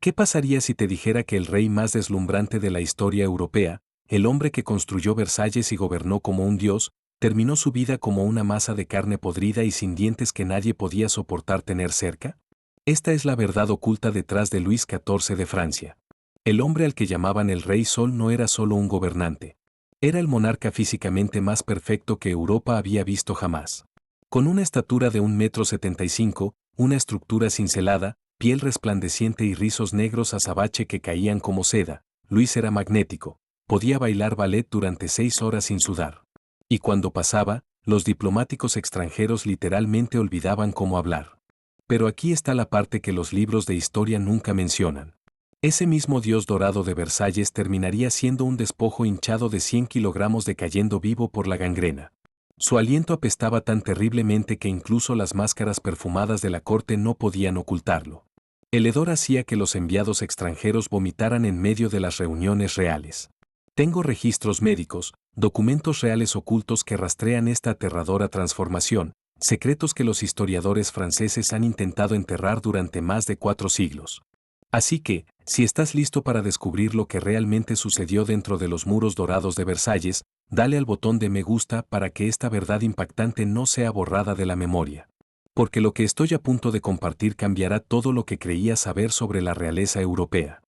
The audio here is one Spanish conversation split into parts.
¿Qué pasaría si te dijera que el rey más deslumbrante de la historia europea, el hombre que construyó Versalles y gobernó como un dios, terminó su vida como una masa de carne podrida y sin dientes que nadie podía soportar tener cerca? Esta es la verdad oculta detrás de Luis XIV de Francia. El hombre al que llamaban el Rey Sol no era solo un gobernante. Era el monarca físicamente más perfecto que Europa había visto jamás. Con una estatura de 1,75 m, una estructura cincelada, piel resplandeciente y rizos negros azabache que caían como seda, Luis era magnético. Podía bailar ballet durante 6 horas sin sudar. Y cuando pasaba, los diplomáticos extranjeros literalmente olvidaban cómo hablar. Pero aquí está la parte que los libros de historia nunca mencionan. Ese mismo dios dorado de Versalles terminaría siendo un despojo hinchado de 100 kilogramos decayendo vivo por la gangrena. Su aliento apestaba tan terriblemente que incluso las máscaras perfumadas de la corte no podían ocultarlo. El hedor hacía que los enviados extranjeros vomitaran en medio de las reuniones reales. Tengo registros médicos, documentos reales ocultos que rastrean esta aterradora transformación, secretos que los historiadores franceses han intentado enterrar durante más de 4 siglos. Así que, si estás listo para descubrir lo que realmente sucedió dentro de los muros dorados de Versalles, dale al botón de me gusta para que esta verdad impactante no sea borrada de la memoria. Porque lo que estoy a punto de compartir cambiará todo lo que creías saber sobre la realeza europea.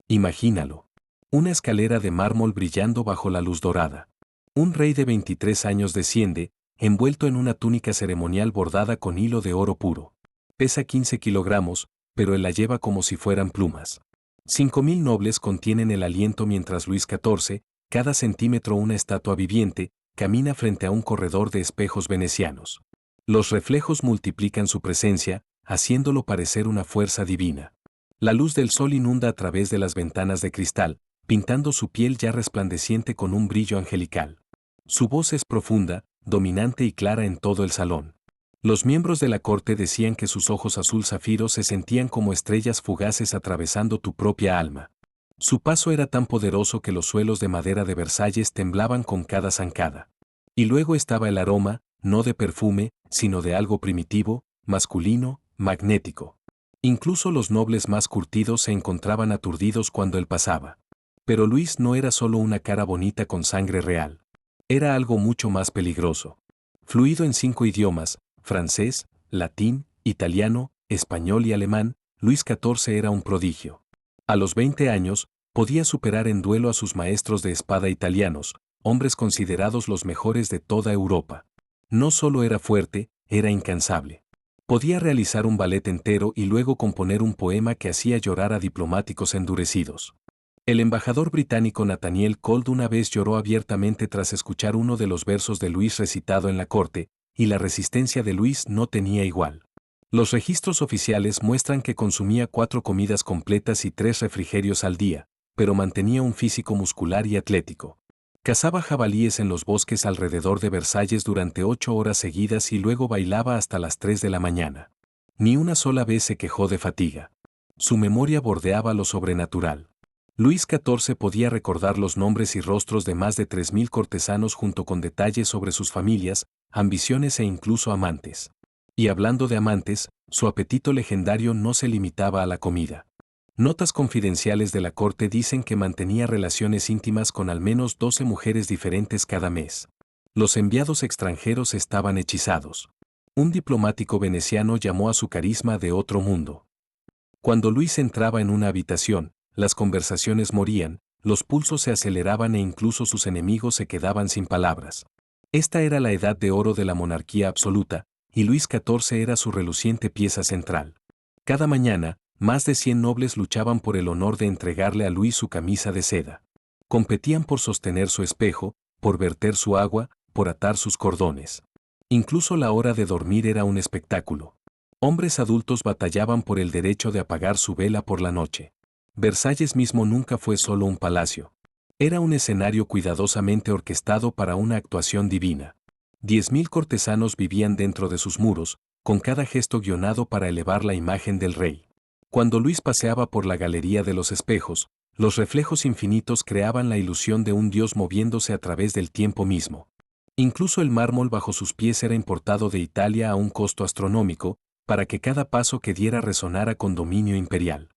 Imagínalo. Una escalera de mármol brillando bajo la luz dorada. Un rey de 23 años desciende, envuelto en una túnica ceremonial bordada con hilo de oro puro. Pesa 15 kilogramos, pero él la lleva como si fueran plumas. 5.000 nobles contienen el aliento mientras Luis XIV, cada centímetro una estatua viviente, camina frente a un corredor de espejos venecianos. Los reflejos multiplican su presencia, haciéndolo parecer una fuerza divina. La luz del sol inunda a través de las ventanas de cristal, pintando su piel ya resplandeciente con un brillo angelical. Su voz es profunda, dominante y clara en todo el salón. Los miembros de la corte decían que sus ojos azul zafiro se sentían como estrellas fugaces atravesando tu propia alma. Su paso era tan poderoso que los suelos de madera de Versalles temblaban con cada zancada. Y luego estaba el aroma, no de perfume, sino de algo primitivo, masculino, magnético. Incluso los nobles más curtidos se encontraban aturdidos cuando él pasaba. Pero Luis no era solo una cara bonita con sangre real. Era algo mucho más peligroso. Fluido en 5 idiomas, francés, latín, italiano, español y alemán, Luis XIV era un prodigio. A los 20 años, podía superar en duelo a sus maestros de espada italianos, hombres considerados los mejores de toda Europa. No solo era fuerte, era incansable. Podía realizar un ballet entero y luego componer un poema que hacía llorar a diplomáticos endurecidos. El embajador británico Nathaniel Colt una vez lloró abiertamente tras escuchar uno de los versos de Luis recitado en la corte, y la resistencia de Luis no tenía igual. Los registros oficiales muestran que consumía 4 comidas completas y 3 refrigerios al día, pero mantenía un físico muscular y atlético. Cazaba jabalíes en los bosques alrededor de Versalles durante 8 horas seguidas y luego bailaba hasta las 3 de la mañana. Ni una sola vez se quejó de fatiga. Su memoria bordeaba lo sobrenatural. Luis XIV podía recordar los nombres y rostros de más de 3.000 cortesanos junto con detalles sobre sus familias, ambiciones e incluso amantes. Y hablando de amantes, su apetito legendario no se limitaba a la comida. Notas confidenciales de la corte dicen que mantenía relaciones íntimas con al menos 12 mujeres diferentes cada mes. Los enviados extranjeros estaban hechizados. Un diplomático veneciano llamó a su carisma de otro mundo. Cuando Luis entraba en una habitación, las conversaciones morían, los pulsos se aceleraban e incluso sus enemigos se quedaban sin palabras. Esta era la edad de oro de la monarquía absoluta, y Luis XIV era su reluciente pieza central. Cada mañana, más de 100 nobles luchaban por el honor de entregarle a Luis su camisa de seda. Competían por sostener su espejo, por verter su agua, por atar sus cordones. Incluso la hora de dormir era un espectáculo. Hombres adultos batallaban por el derecho de apagar su vela por la noche. Versalles mismo nunca fue solo un palacio. Era un escenario cuidadosamente orquestado para una actuación divina. 10.000 cortesanos vivían dentro de sus muros, con cada gesto guionado para elevar la imagen del rey. Cuando Luis paseaba por la galería de los espejos, los reflejos infinitos creaban la ilusión de un dios moviéndose a través del tiempo mismo. Incluso el mármol bajo sus pies era importado de Italia a un costo astronómico, para que cada paso que diera resonara con dominio imperial.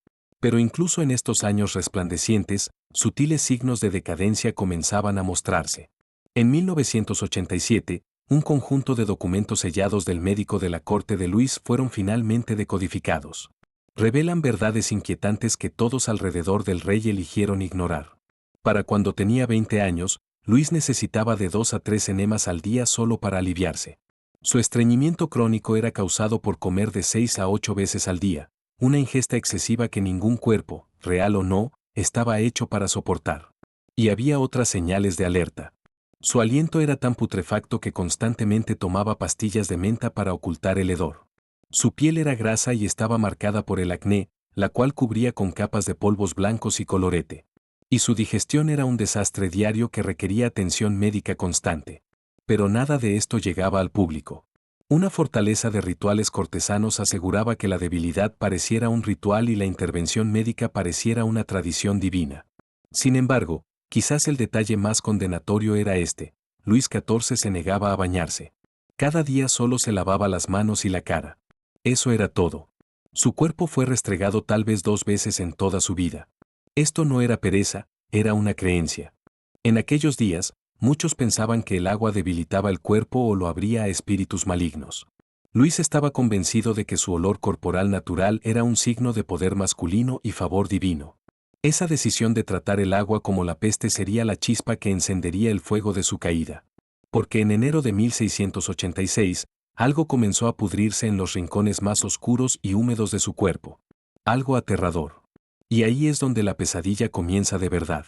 Pero incluso en estos años resplandecientes, sutiles signos de decadencia comenzaban a mostrarse. En 1987, un conjunto de documentos sellados del médico de la corte de Luis fueron finalmente decodificados. Revelan verdades inquietantes que todos alrededor del rey eligieron ignorar. Para cuando tenía 20 años, Luis necesitaba de 2 a 3 enemas al día solo para aliviarse. Su estreñimiento crónico era causado por comer de 6 a 8 veces al día, una ingesta excesiva que ningún cuerpo, real o no, estaba hecho para soportar. Y había otras señales de alerta. Su aliento era tan putrefacto que constantemente tomaba pastillas de menta para ocultar el hedor. Su piel era grasa y estaba marcada por el acné, la cual cubría con capas de polvos blancos y colorete. Y su digestión era un desastre diario que requería atención médica constante. Pero nada de esto llegaba al público. Una fortaleza de rituales cortesanos aseguraba que la debilidad pareciera un ritual y la intervención médica pareciera una tradición divina. Sin embargo, quizás el detalle más condenatorio era este: Luis XIV se negaba a bañarse. Cada día solo se lavaba las manos y la cara. Eso era todo. Su cuerpo fue restregado tal vez 2 veces en toda su vida. Esto no era pereza, era una creencia. En aquellos días, muchos pensaban que el agua debilitaba el cuerpo o lo abría a espíritus malignos. Luis estaba convencido de que su olor corporal natural era un signo de poder masculino y favor divino. Esa decisión de tratar el agua como la peste sería la chispa que encendería el fuego de su caída. Porque en enero de 1686, algo comenzó a pudrirse en los rincones más oscuros y húmedos de su cuerpo. Algo aterrador. Y ahí es donde la pesadilla comienza de verdad.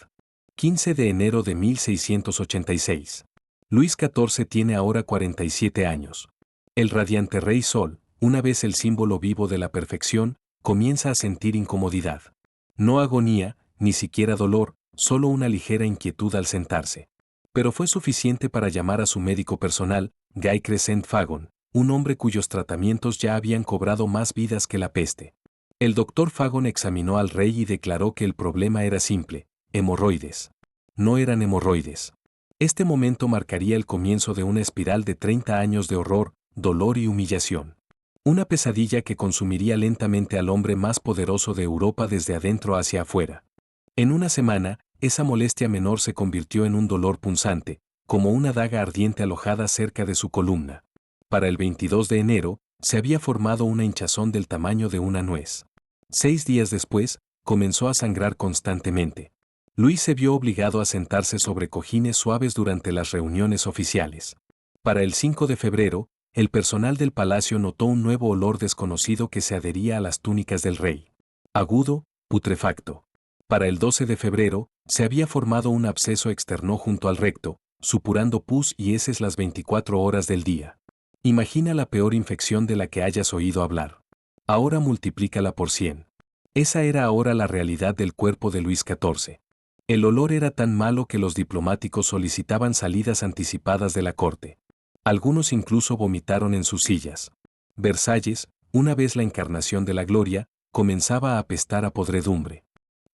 15 de enero de 1686. Luis XIV tiene ahora 47 años. El radiante Rey Sol, una vez el símbolo vivo de la perfección, comienza a sentir incomodidad. No agonía, ni siquiera dolor, solo una ligera inquietud al sentarse. Pero fue suficiente para llamar a su médico personal, Guy Crescent Fagon, un hombre cuyos tratamientos ya habían cobrado más vidas que la peste. El doctor Fagon examinó al rey y declaró que el problema era simple: hemorroides. No eran hemorroides. Este momento marcaría el comienzo de una espiral de 30 años de horror, dolor y humillación. Una pesadilla que consumiría lentamente al hombre más poderoso de Europa desde adentro hacia afuera. En una semana, esa molestia menor se convirtió en un dolor punzante, como una daga ardiente alojada cerca de su columna. Para el 22 de enero, se había formado una hinchazón del tamaño de una nuez. 6 días después, comenzó a sangrar constantemente. Luis se vio obligado a sentarse sobre cojines suaves durante las reuniones oficiales. Para el 5 de febrero, el personal del palacio notó un nuevo olor desconocido que se adhería a las túnicas del rey. Agudo, putrefacto. Para el 12 de febrero, se había formado un absceso externo junto al recto, supurando pus y heces las 24 horas del día. Imagina la peor infección de la que hayas oído hablar. Ahora multiplícala por 100. Esa era ahora la realidad del cuerpo de Luis XIV. El olor era tan malo que los diplomáticos solicitaban salidas anticipadas de la corte. Algunos incluso vomitaron en sus sillas. Versalles, una vez la encarnación de la gloria, comenzaba a apestar a podredumbre.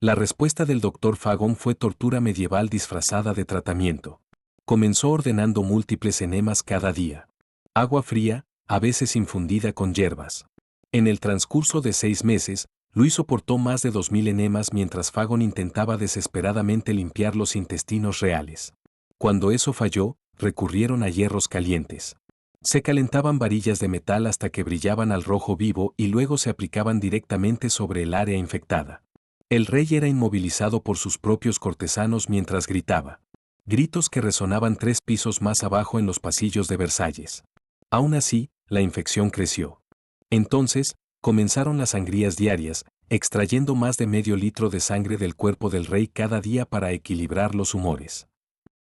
La respuesta del doctor Fagon fue tortura medieval disfrazada de tratamiento. Comenzó ordenando múltiples enemas cada día. Agua fría, a veces infundida con hierbas. En el transcurso de 6 meses, Luis soportó más de 2000 enemas mientras Fagon intentaba desesperadamente limpiar los intestinos reales. Cuando eso falló, recurrieron a hierros calientes. Se calentaban varillas de metal hasta que brillaban al rojo vivo y luego se aplicaban directamente sobre el área infectada. El rey era inmovilizado por sus propios cortesanos mientras gritaba. Gritos que resonaban 3 pisos más abajo en los pasillos de Versalles. Aún así, la infección creció. Entonces, comenzaron las sangrías diarias, extrayendo más de medio litro de sangre del cuerpo del rey cada día para equilibrar los humores.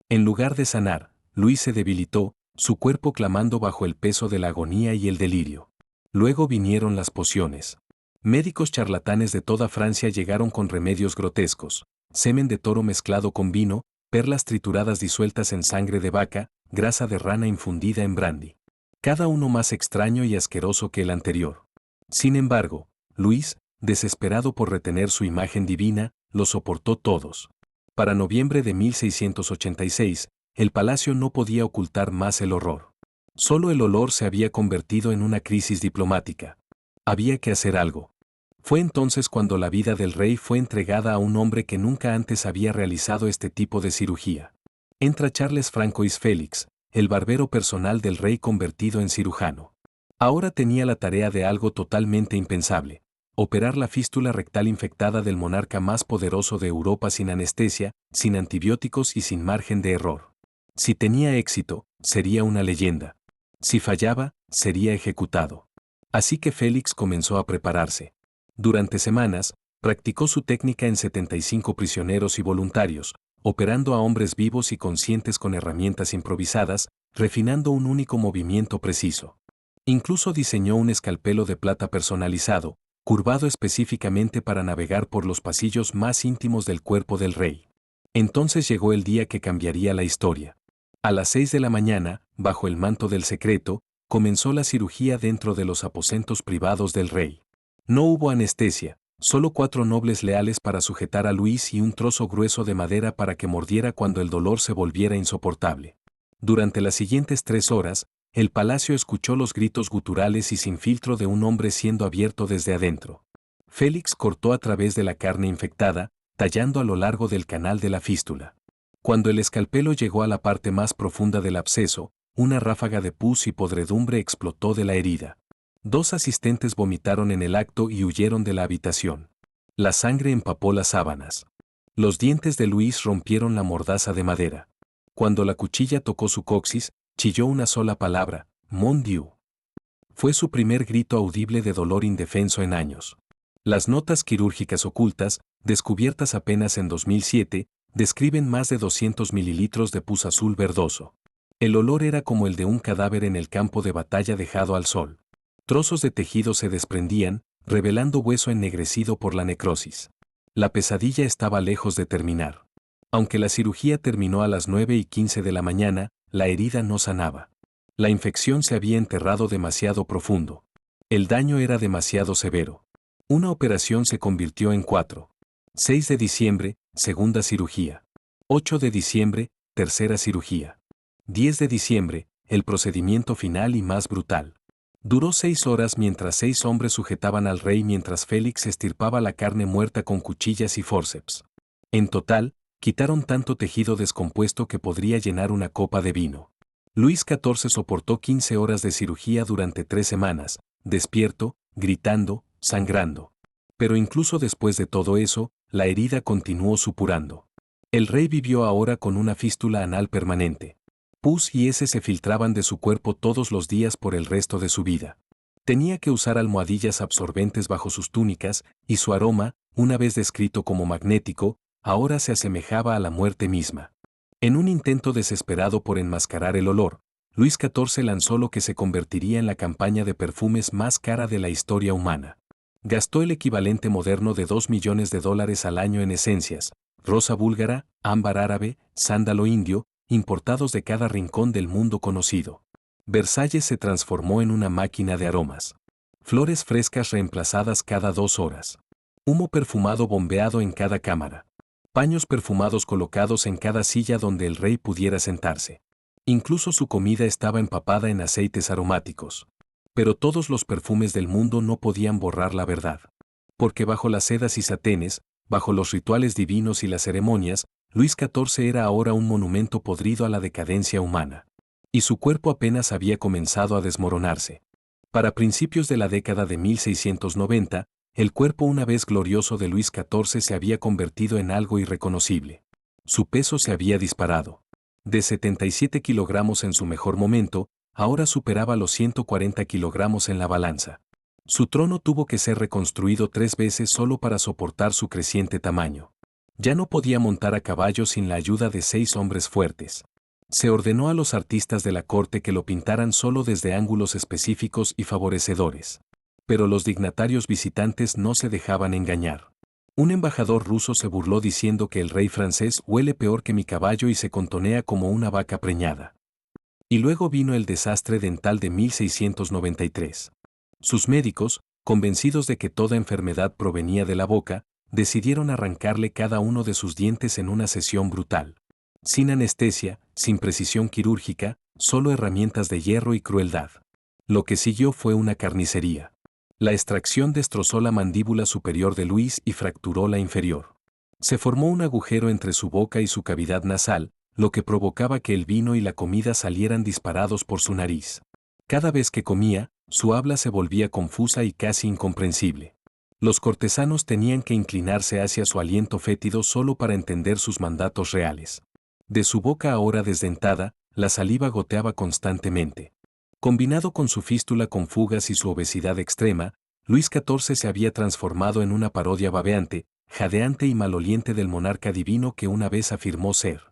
En lugar de sanar, Luis se debilitó, su cuerpo clamando bajo el peso de la agonía y el delirio. Luego vinieron las pociones. Médicos charlatanes de toda Francia llegaron con remedios grotescos: semen de toro mezclado con vino, perlas trituradas disueltas en sangre de vaca, grasa de rana infundida en brandy. Cada uno más extraño y asqueroso que el anterior. Sin embargo, Luis, desesperado por retener su imagen divina, los soportó todos. Para noviembre de 1686, el palacio no podía ocultar más el horror. Solo el olor se había convertido en una crisis diplomática. Había que hacer algo. Fue entonces cuando la vida del rey fue entregada a un hombre que nunca antes había realizado este tipo de cirugía. Entra Charles Francois Félix, el barbero personal del rey convertido en cirujano. Ahora tenía la tarea de algo totalmente impensable: operar la fístula rectal infectada del monarca más poderoso de Europa sin anestesia, sin antibióticos y sin margen de error. Si tenía éxito, sería una leyenda. Si fallaba, sería ejecutado. Así que Félix comenzó a prepararse. Durante semanas, practicó su técnica en 75 prisioneros y voluntarios, operando a hombres vivos y conscientes con herramientas improvisadas, refinando un único movimiento preciso. Incluso diseñó un escalpelo de plata personalizado, curvado específicamente para navegar por los pasillos más íntimos del cuerpo del rey. Entonces llegó el día que cambiaría la historia. A las 6 de la mañana, bajo el manto del secreto, comenzó la cirugía dentro de los aposentos privados del rey. No hubo anestesia, solo 4 nobles leales para sujetar a Luis y un trozo grueso de madera para que mordiera cuando el dolor se volviera insoportable. Durante las siguientes 3 horas, el palacio escuchó los gritos guturales y sin filtro de un hombre siendo abierto desde adentro. Félix cortó a través de la carne infectada, tallando a lo largo del canal de la fístula. Cuando el escalpelo llegó a la parte más profunda del absceso, una ráfaga de pus y podredumbre explotó de la herida. 2 asistentes vomitaron en el acto y huyeron de la habitación. La sangre empapó las sábanas. Los dientes de Luis rompieron la mordaza de madera. Cuando la cuchilla tocó su coxis, chilló una sola palabra: Mon Dieu. Fue su primer grito audible de dolor indefenso en años. Las notas quirúrgicas ocultas, descubiertas apenas en 2007, describen más de 200 mililitros de pus azul verdoso. El olor era como el de un cadáver en el campo de batalla dejado al sol. Trozos de tejido se desprendían, revelando hueso ennegrecido por la necrosis. La pesadilla estaba lejos de terminar. Aunque la cirugía terminó a las 9:15 de la mañana, la herida no sanaba. La infección se había enterrado demasiado profundo. El daño era demasiado severo. Una operación se convirtió en 4. 6 de diciembre, segunda cirugía. 8 de diciembre, tercera cirugía. 10 de diciembre, el procedimiento final y más brutal. Duró 6 horas mientras 6 hombres sujetaban al rey mientras Félix estirpaba la carne muerta con cuchillas y forceps. En total, quitaron tanto tejido descompuesto que podría llenar una copa de vino. Luis XIV soportó 15 horas de cirugía durante 3 semanas, despierto, gritando, sangrando. Pero incluso después de todo eso, la herida continuó supurando. El rey vivió ahora con una fístula anal permanente. Pus y heces se filtraban de su cuerpo todos los días por el resto de su vida. Tenía que usar almohadillas absorbentes bajo sus túnicas, y su aroma, una vez descrito como magnético, ahora se asemejaba a la muerte misma. En un intento desesperado por enmascarar el olor, Luis XIV lanzó lo que se convertiría en la campaña de perfumes más cara de la historia humana. Gastó el equivalente moderno de $2 millones al año en esencias: rosa búlgara, ámbar árabe, sándalo indio, importados de cada rincón del mundo conocido. Versalles se transformó en una máquina de aromas. Flores frescas reemplazadas cada 2 horas. Humo perfumado bombeado en cada cámara. Paños perfumados colocados en cada silla donde el rey pudiera sentarse. Incluso su comida estaba empapada en aceites aromáticos. Pero todos los perfumes del mundo no podían borrar la verdad. Porque bajo las sedas y satenes, bajo los rituales divinos y las ceremonias, Luis XIV era ahora un monumento podrido a la decadencia humana. Y su cuerpo apenas había comenzado a desmoronarse. Para principios de la década de 1690, el cuerpo una vez glorioso de Luis XIV se había convertido en algo irreconocible. Su peso se había disparado. De 77 kilogramos en su mejor momento, ahora superaba los 140 kilogramos en la balanza. Su trono tuvo que ser reconstruido 3 veces solo para soportar su creciente tamaño. Ya no podía montar a caballo sin la ayuda de 6 hombres fuertes. Se ordenó a los artistas de la corte que lo pintaran solo desde ángulos específicos y favorecedores. Pero los dignatarios visitantes no se dejaban engañar. Un embajador ruso se burló diciendo que el rey francés huele peor que mi caballo y se contonea como una vaca preñada. Y luego vino el desastre dental de 1693. Sus médicos, convencidos de que toda enfermedad provenía de la boca, decidieron arrancarle cada uno de sus dientes en una sesión brutal. Sin anestesia, sin precisión quirúrgica, solo herramientas de hierro y crueldad. Lo que siguió fue una carnicería. La extracción destrozó la mandíbula superior de Luis y fracturó la inferior. Se formó un agujero entre su boca y su cavidad nasal, lo que provocaba que el vino y la comida salieran disparados por su nariz. Cada vez que comía, su habla se volvía confusa y casi incomprensible. Los cortesanos tenían que inclinarse hacia su aliento fétido solo para entender sus mandatos reales. De su boca ahora desdentada, la saliva goteaba constantemente. Combinado con su fístula con fugas y su obesidad extrema, Luis XIV se había transformado en una parodia babeante, jadeante y maloliente del monarca divino que una vez afirmó ser.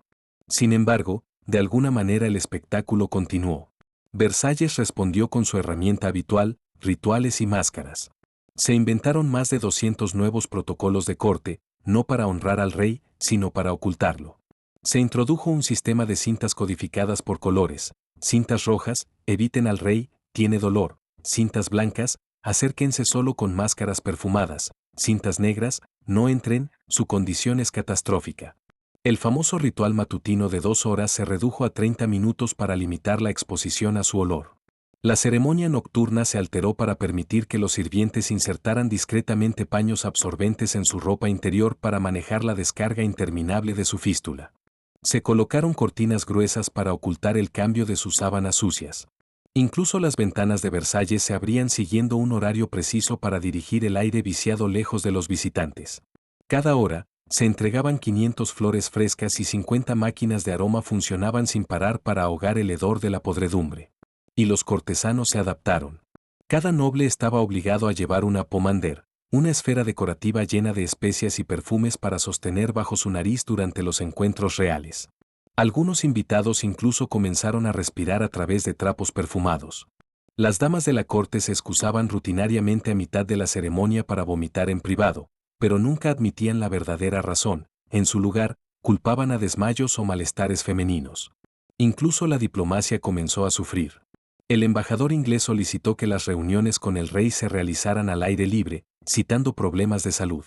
Sin embargo, de alguna manera el espectáculo continuó. Versalles respondió con su herramienta habitual, rituales y máscaras. Se inventaron más de 200 nuevos protocolos de corte, no para honrar al rey, sino para ocultarlo. Se introdujo un sistema de cintas codificadas por colores: cintas rojas, eviten al rey, tiene dolor; cintas blancas, acérquense solo con máscaras perfumadas; cintas negras, no entren, su condición es catastrófica. El famoso ritual matutino de 2 horas se redujo a 30 minutos para limitar la exposición a su olor. La ceremonia nocturna se alteró para permitir que los sirvientes insertaran discretamente paños absorbentes en su ropa interior para manejar la descarga interminable de su fístula. Se colocaron cortinas gruesas para ocultar el cambio de sus sábanas sucias. Incluso las ventanas de Versalles se abrían siguiendo un horario preciso para dirigir el aire viciado lejos de los visitantes. Cada hora, se entregaban 500 flores frescas y 50 máquinas de aroma funcionaban sin parar para ahogar el hedor de la podredumbre. Y los cortesanos se adaptaron. Cada noble estaba obligado a llevar una pomander, una esfera decorativa llena de especias y perfumes para sostener bajo su nariz durante los encuentros reales. Algunos invitados incluso comenzaron a respirar a través de trapos perfumados. Las damas de la corte se excusaban rutinariamente a mitad de la ceremonia para vomitar en privado, pero nunca admitían la verdadera razón. En su lugar, culpaban a desmayos o malestares femeninos. Incluso la diplomacia comenzó a sufrir. El embajador inglés solicitó que las reuniones con el rey se realizaran al aire libre, citando problemas de salud.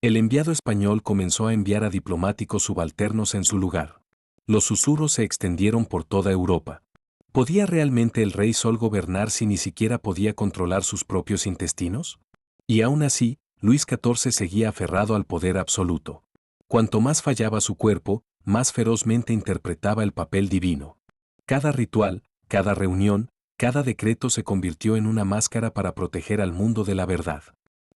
El enviado español comenzó a enviar a diplomáticos subalternos en su lugar. Los susurros se extendieron por toda Europa. ¿Podía realmente el rey Sol gobernar si ni siquiera podía controlar sus propios intestinos? Y aún así, Luis XIV seguía aferrado al poder absoluto. Cuanto más fallaba su cuerpo, más ferozmente interpretaba el papel divino. Cada ritual, cada reunión, cada decreto se convirtió en una máscara para proteger al mundo de la verdad.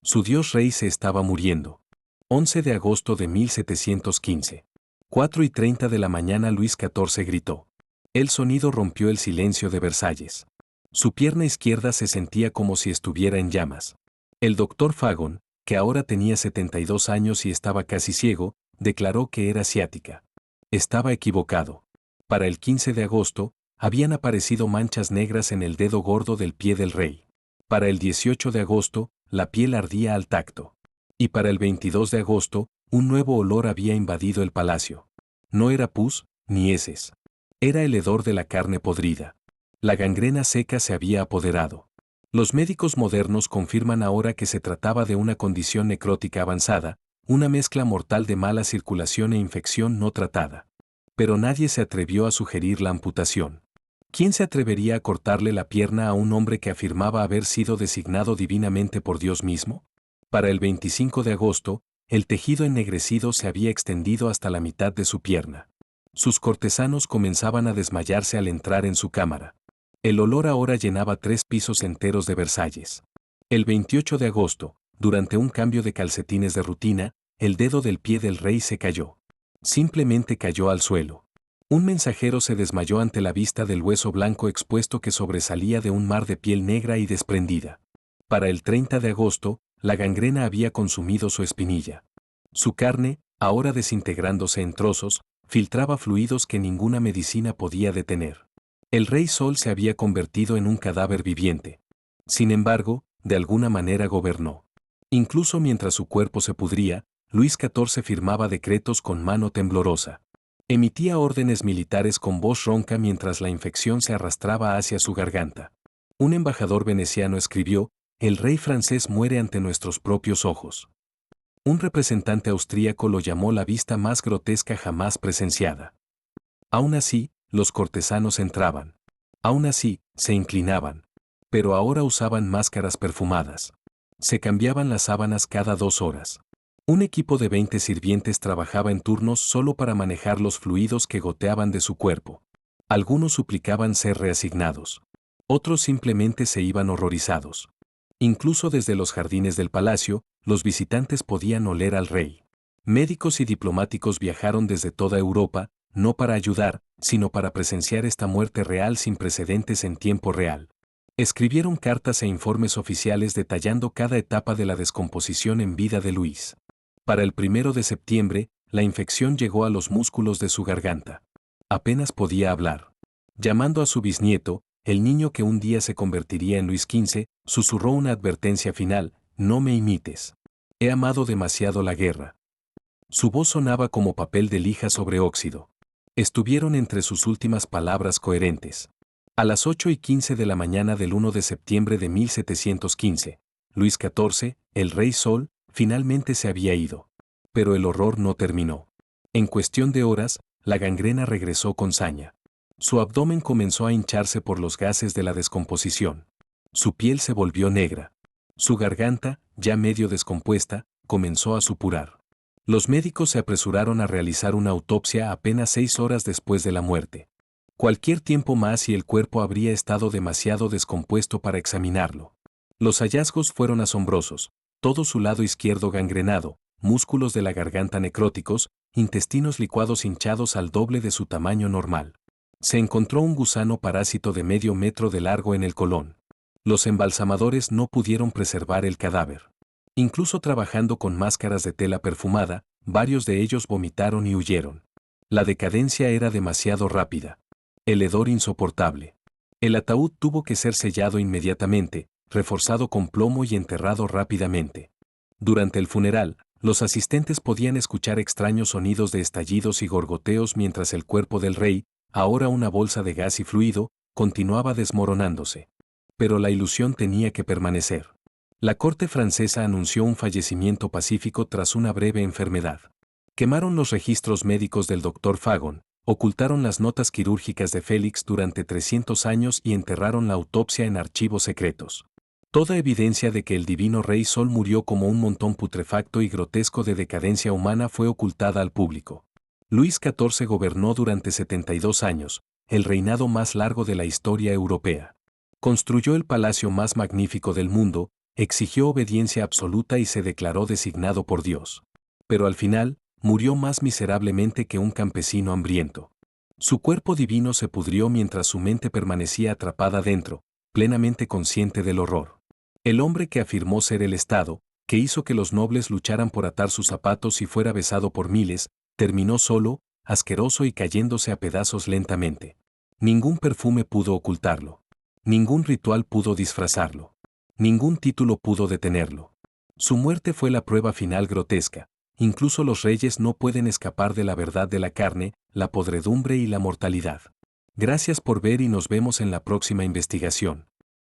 Su Dios Rey se estaba muriendo. 11 de agosto de 1715. 4:30 de la mañana Luis XIV gritó. El sonido rompió el silencio de Versalles. Su pierna izquierda se sentía como si estuviera en llamas. El doctor Fagon, que ahora tenía 72 años y estaba casi ciego, declaró que era ciática. Estaba equivocado. Para el 15 de agosto, habían aparecido manchas negras en el dedo gordo del pie del rey. Para el 18 de agosto, la piel ardía al tacto. Y para el 22 de agosto, un nuevo olor había invadido el palacio. No era pus, ni heces. Era el hedor de la carne podrida. La gangrena seca se había apoderado. Los médicos modernos confirman ahora que se trataba de una condición necrótica avanzada, una mezcla mortal de mala circulación e infección no tratada. Pero nadie se atrevió a sugerir la amputación. ¿Quién se atrevería a cortarle la pierna a un hombre que afirmaba haber sido designado divinamente por Dios mismo? Para el 25 de agosto, el tejido ennegrecido se había extendido hasta la mitad de su pierna. Sus cortesanos comenzaban a desmayarse al entrar en su cámara. El olor ahora llenaba 3 pisos enteros de Versalles. El 28 de agosto, durante un cambio de calcetines de rutina, el dedo del pie del rey se cayó. Simplemente cayó al suelo. Un mensajero se desmayó ante la vista del hueso blanco expuesto que sobresalía de un mar de piel negra y desprendida. Para el 30 de agosto, la gangrena había consumido su espinilla. Su carne, ahora desintegrándose en trozos, filtraba fluidos que ninguna medicina podía detener. El rey Sol se había convertido en un cadáver viviente. Sin embargo, de alguna manera gobernó. Incluso mientras su cuerpo se pudría, Luis XIV firmaba decretos con mano temblorosa. Emitía órdenes militares con voz ronca mientras la infección se arrastraba hacia su garganta. Un embajador veneciano escribió: "El rey francés muere ante nuestros propios ojos". Un representante austríaco lo llamó la vista más grotesca jamás presenciada. Aún así, los cortesanos entraban. Aún así, se inclinaban. Pero ahora usaban máscaras perfumadas. Se cambiaban las sábanas cada 2 horas. Un equipo de 20 sirvientes trabajaba en turnos solo para manejar los fluidos que goteaban de su cuerpo. Algunos suplicaban ser reasignados. Otros simplemente se iban horrorizados. Incluso desde los jardines del palacio, los visitantes podían oler al rey. Médicos y diplomáticos viajaron desde toda Europa, no para ayudar, sino para presenciar esta muerte real sin precedentes en tiempo real. Escribieron cartas e informes oficiales detallando cada etapa de la descomposición en vida de Luis. Para el 1 de septiembre, la infección llegó a los músculos de su garganta. Apenas podía hablar. Llamando a su bisnieto, el niño que un día se convertiría en Luis XV, susurró una advertencia final: no me imites. He amado demasiado la guerra. Su voz sonaba como papel de lija sobre óxido. Estuvieron entre sus últimas palabras coherentes. A las 8:15 de la mañana del 1 de septiembre de 1715, Luis XIV, el Rey Sol, finalmente se había ido. Pero el horror no terminó. En cuestión de horas, la gangrena regresó con saña. Su abdomen comenzó a hincharse por los gases de la descomposición. Su piel se volvió negra. Su garganta, ya medio descompuesta, comenzó a supurar. Los médicos se apresuraron a realizar una autopsia apenas 6 horas después de la muerte. Cualquier tiempo más y el cuerpo habría estado demasiado descompuesto para examinarlo. Los hallazgos fueron asombrosos: todo su lado izquierdo gangrenado, músculos de la garganta necróticos, intestinos licuados hinchados al doble de su tamaño normal. Se encontró un gusano parásito de medio metro de largo en el colon. Los embalsamadores no pudieron preservar el cadáver. Incluso trabajando con máscaras de tela perfumada, varios de ellos vomitaron y huyeron. La decadencia era demasiado rápida. El hedor insoportable. El ataúd tuvo que ser sellado inmediatamente, reforzado con plomo y enterrado rápidamente. Durante el funeral, los asistentes podían escuchar extraños sonidos de estallidos y gorgoteos mientras el cuerpo del rey, ahora una bolsa de gas y fluido, continuaba desmoronándose. Pero la ilusión tenía que permanecer. La corte francesa anunció un fallecimiento pacífico tras una breve enfermedad. Quemaron los registros médicos del Dr. Fagon, ocultaron las notas quirúrgicas de Félix durante 300 años y enterraron la autopsia en archivos secretos. Toda evidencia de que el divino Rey Sol murió como un montón putrefacto y grotesco de decadencia humana fue ocultada al público. Luis XIV gobernó durante 72 años, el reinado más largo de la historia europea. Construyó el palacio más magnífico del mundo, exigió obediencia absoluta y se declaró designado por Dios. Pero al final, murió más miserablemente que un campesino hambriento. Su cuerpo divino se pudrió mientras su mente permanecía atrapada dentro, plenamente consciente del horror. El hombre que afirmó ser el Estado, que hizo que los nobles lucharan por atar sus zapatos y fuera besado por miles, terminó solo, asqueroso y cayéndose a pedazos lentamente. Ningún perfume pudo ocultarlo. Ningún ritual pudo disfrazarlo. Ningún título pudo detenerlo. Su muerte fue la prueba final grotesca. Incluso los reyes no pueden escapar de la verdad de la carne, la podredumbre y la mortalidad. Gracias por ver y nos vemos en la próxima investigación.